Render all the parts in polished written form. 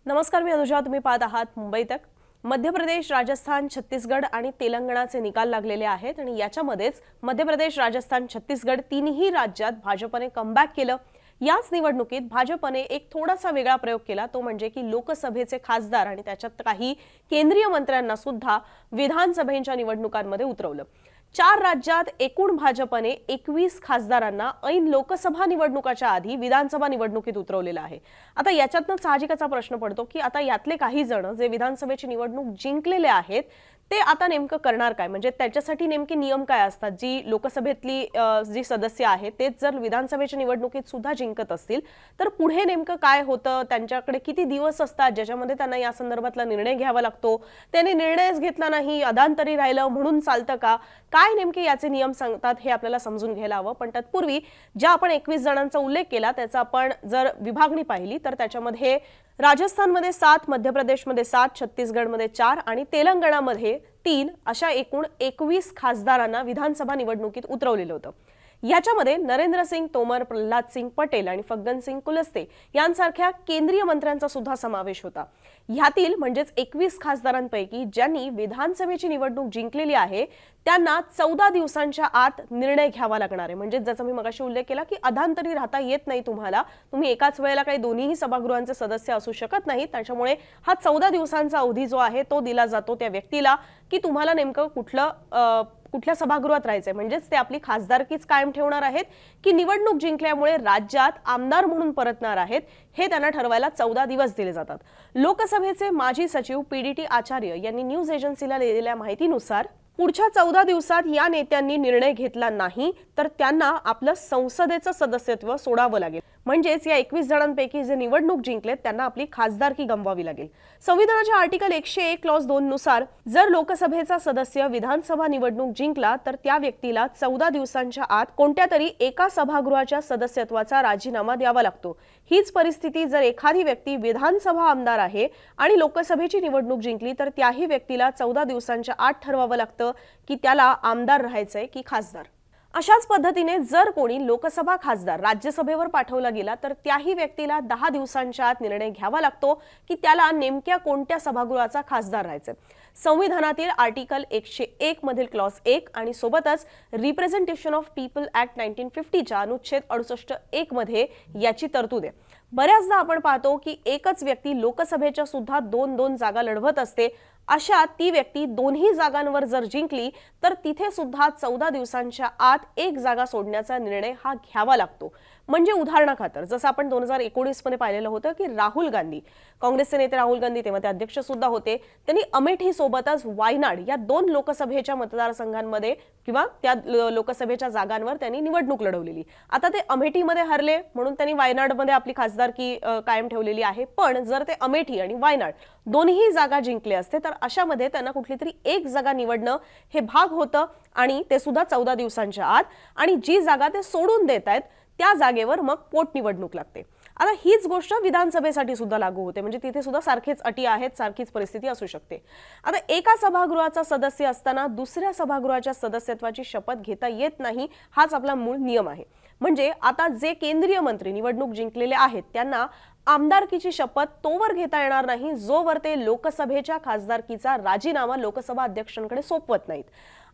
नमस्कार, मी अनुजा. तुम्ही पाहत आहात मुंबई तक. मध्य प्रदेश, राजस्थान, छत्तीसगड आणि तेलंगणाचे निकाल लागलेले आहेत आणि याच्यामध्येच मध्य प्रदेश, राजस्थान, छत्तीसगड तीनही राज्यात भाजपने कमबॅक केलं. याच निवडणुकीत भाजपने एक थोडासा वेगळा प्रयोग केला, तो म्हणजे की लोकसभेचे खासदार आणि त्याच्यात काही केंद्रीय मंत्र्यांना सुद्धा विधानसभेच्या निवडणुकांमध्ये उतरवलं. 4 राज्यात एकूण भाजपने 21 खासदारांना ऐन लोकसभा निवडणुकाच्या आधी विधानसभा निवडणुकीत उतरवलेलं आहे. आता याच्यातनं साहजिकच प्रश्न पडतो की आता यातले काही जण जे विधानसभेची निवडणूक जिंकलेले आहेत ते आता नेमकं करणार काय, म्हणजे त्याच्यासाठी नेमके नियम काय असतात. जी लोकसभेतली जी सदस्य आहेत तेच जर विधानसभेच्या निवडणुकीत सुद्धा जिंकत असतील तर पुढे नेमकं काय होतं, त्यांच्याकडे किती दिवस असतात ज्याच्यामध्ये त्यांना या संदर्भातला निर्णय घ्यावा लागतो. त्यांनी निर्णयच घेतला नाही, अदांतरी राहिलं म्हणून चालतं का, काय नेमके याचे नियम सांगतात हे आपल्याला समजून घ्यायला हवं. पण तत्पूर्वी ज्या आपण 21 जणांचा उल्लेख केला त्याचा आपण जर विभागणी पाहिली तर त्याच्यामध्ये राजस्थानमध्ये 7, मध्य प्रदेशमध्ये 7, छत्तीसगडमध्ये 4 आणि तेलंगणामध्ये 3 अशा एकूण 21 खासदारांना विधानसभा निवडणुकीत उतरवलेलं होतं. याच्यामध्ये नरेंद्र सिंग तोमर, प्रल्हाद सिंग पटेल आणि फग्गन सिंग कुलस्ते यांसारख्या केंद्रीय मंत्र्यांचा सुद्धा समावेश होता. ह्यातील म्हणजेच 21 खासदारांपैकी ज्यांनी विधानसभेची निवडणूक जिंकलेली आहे त्यांना 14 दिवसांच्या आत निर्णय घ्यावा लागणार आहे. म्हणजे जसं मी मगाशी उल्लेख केला की अधांतरी राहता येत नाही तुम्हाला, तुम्ही एकाच वेळेला काही दोन्हीही सभागृहांचे सदस्य असू शकत नाही. त्याच्यामुळे हा 14 दिवसांचा अवधी जो आहे तो दिला जातो त्या व्यक्तीला की तुम्हाला नेमकं कुठल्या सभागृहात राहायचंय. म्हणजेच ते आपली खासदारकीच कायम ठेवणार आहेत की निवडणूक जिंकल्यामुळे राज्यात आमदार म्हणून परतणार आहेत हे त्यांना ठरवायला 14 दिवस दिले जातात. लोकसभेचे माजी सचिव पीडीटी आचार्य यांनी न्यूज एजन्सीला दिलेल्या माहितीनुसार पुढच्या 14 दिवसात या नेत्यांनी निर्णय घेतला नाही तर त्यांना आपलं संसदेचं सदस्यत्व सोडावं लागेल. म्हणजेच या 21 जणांपैकी जे निवडणूक जिंकलेत त्यांना आपली खासदारकी गमवावी लागेल. संविधानाच्या आर्टिकल 101 क्लॉज 2 नुसार जर लोकसभेचा सदस्य विधानसभा निवडणूक जिंकला तर त्या व्यक्तीला 14 दिवसांच्या आत कोणत्या तरी एका सभागृहाच्या सदस्यत्वाचा राजीनामा द्यावा लागतो. हीच परिस्थिती जर एखादी व्यक्ती विधानसभा आमदार आहे आणि लोकसभेची निवडणूक जिंकली तर त्याही व्यक्तीला 14 दिवसांच्या आत ठरवावं लागतं की त्याला आमदार राहायचंय की खासदार. अशाच पद्धतीने जर कोणी लोकसभा खासदार राज्यसभेवर पाठवला गेला तर त्याही व्यक्तीला 10 दिवसांच्या आत निर्णय घ्यावा लागतो की त्याला नेमक्या कोणत्या सभागृहाचा खासदार राहायचंय. संविधानातील आर्टिकल 101 मधील क्लॉज 1 आणि सोबतच रिप्रेझेंटेशन ऑफ पीपल ऍक्ट 1950च्या अनुच्छेद 68(1) मध्ये याची तरतूद आहे. बऱ्याचदा आपण पाहतो की एकच व्यक्ती लोकसभेच्या सुद्धा 2-2 जागा लढवत असते. अशा ती व्यक्ती दोन्ही जागांवर जर जिंकली तर तिथे सुद्धा 14 दिवसांच्या आत एक जागा सोडण्याचा निर्णय हा घ्यावा लागतो. म्हणजे उदाहरणाखातर जसं आपण 2019 मध्ये पाहिलेलं होतं की राहुल गांधी, काँग्रेसचे नेते राहुल गांधी तेव्हा ते अध्यक्ष सुद्धा होते, त्यांनी अमेठी सोबतच वायनाड या 2 लोकसभेच्या मतदारसंघांमध्ये किंवा त्या लोकसभेच्या जागांवर त्यांनी निवडणूक लढवलेली. आता ते अमेठीमध्ये हरले म्हणून त्यांनी वायनाडमध्ये आपली खासदारकी कायम ठेवलेली आहे. पण जर ते अमेठी आणि वायनाड दोन्ही जागा जिंकले असते तर अशामध्ये त्यांना कुठली तरी एक जागा निवडणं हे भाग होतं आणि ते सुद्धा 14 दिवसांच्या आत. आणि जी जागा ते सोडून देत आहेत त्या जागेवर मग पोटनिवडणूक लागते. आता हीच गोष्ट विधानसभेसाठी सुद्धा लागू होते. म्हणजे तिथे सुद्धा सारखेच अटी आहेत, सारखीच परिस्थिती असू शकते. आता एका सभागृहाचा सदस्य असताना दुसऱ्या सभागृहाच्या सदस्यत्वाची शपथ घेता येत नाही, हाच आपला मूळ नियम आहे. म्हणजे आता जे केंद्रीय मंत्री निवडणूक जिंकलेले आहेत त्यांना आमदारकीची शपथ तोवर घेता येणार नाही जोवर ते लोकसभेच्या खासदारकीचा राजीनामा लोकसभा अध्यक्षांकडे सोपवत नाहीत.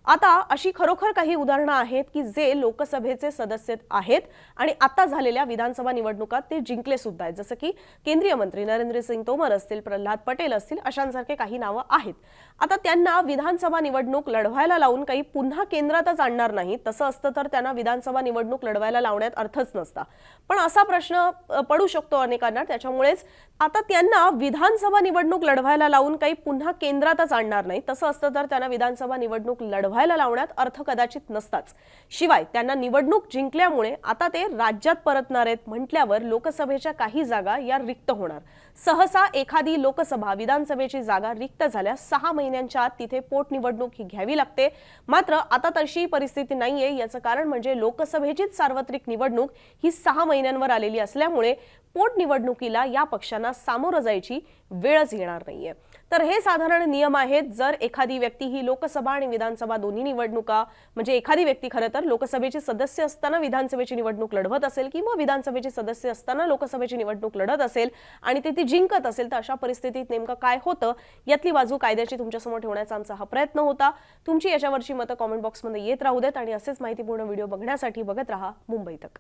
आता अशी खरोखर काही उदाहरणं आहेत की जे लोकसभेचे सदस्य आहेत आणि आता झालेल्या विधानसभा निवडणुकात ते जिंकले सुद्धा आहेत. जसं की केंद्रीय मंत्री नरेंद्र सिंग तोमर असतील, प्रल्हाद पटेल असतील, अशांसारखे काही नावं आहेत. आता त्यांना विधानसभा निवडणूक लढवायला लावून काही पुन्हा केंद्रातच आणणार नाही. तसं असतं तर त्यांना विधानसभा निवडणूक लढवायला लावण्यात अर्थच नसता. पण असा प्रश्न पडू शकतो अनेकांना. त्याच्यामुळेच आता त्यांना विधानसभा निवडणूक लढवायला लावून काही पुन्हा केंद्रातच आणणार नाही. तसं असतं तर त्यांना विधानसभा निवडणूक लढवायला लावण्यात अर्थ कदाचित नसताच. शिवाय त्यांना निवडणूक जिंकल्यामुळे आता ते राज्यात परतणार आहेत म्हटल्यावर लोकसभेच्या काही जागा या रिक्त होणार. सहसा एखादी लोकसभा विधानसभेची जागा रिक्त झाल्यास 6 महिन्यांच्या आत तिथे पोटनिवडणूक ही घ्यावी लागते. मात्र आता तशी परिस्थिती नाहीये. याचं कारण म्हणजे लोकसभेचीच सार्वत्रिक निवडणूक ही 6 महिन्यांवर आलेली असल्यामुळे पोटनिवडणुकीला या पक्षांना सामोरं जायची वेळच येणार नाहीये। तर हे साधारण नियम आहेत। जर एखादी व्यक्ती ही लोकसभा आणि विधानसभा दोन्ही निवडणुका म्हणजे एखादी व्यक्ती खरं तर लोकसभेचे सदस्य असताना विधानसभेची निवडणूक लढवत असेल किंवा विधानसभेचे सदस्य असताना लोकसभेची निवडणूक लढत असेल आणि ती जिंकत असेल तर अशा परिस्थितीत नेमकं काय होतं यातली बाजू कायद्याची तुमच्यासमोर ठेवण्याचा आमचा हा प्रयत्न होता। तुमची याच्यावरची मतं कमेंट बॉक्समध्ये येत राहू देत आणि असेच माहितीपूर्ण व्हिडिओ बघण्यासाठी बघत रहा मुंबई तक।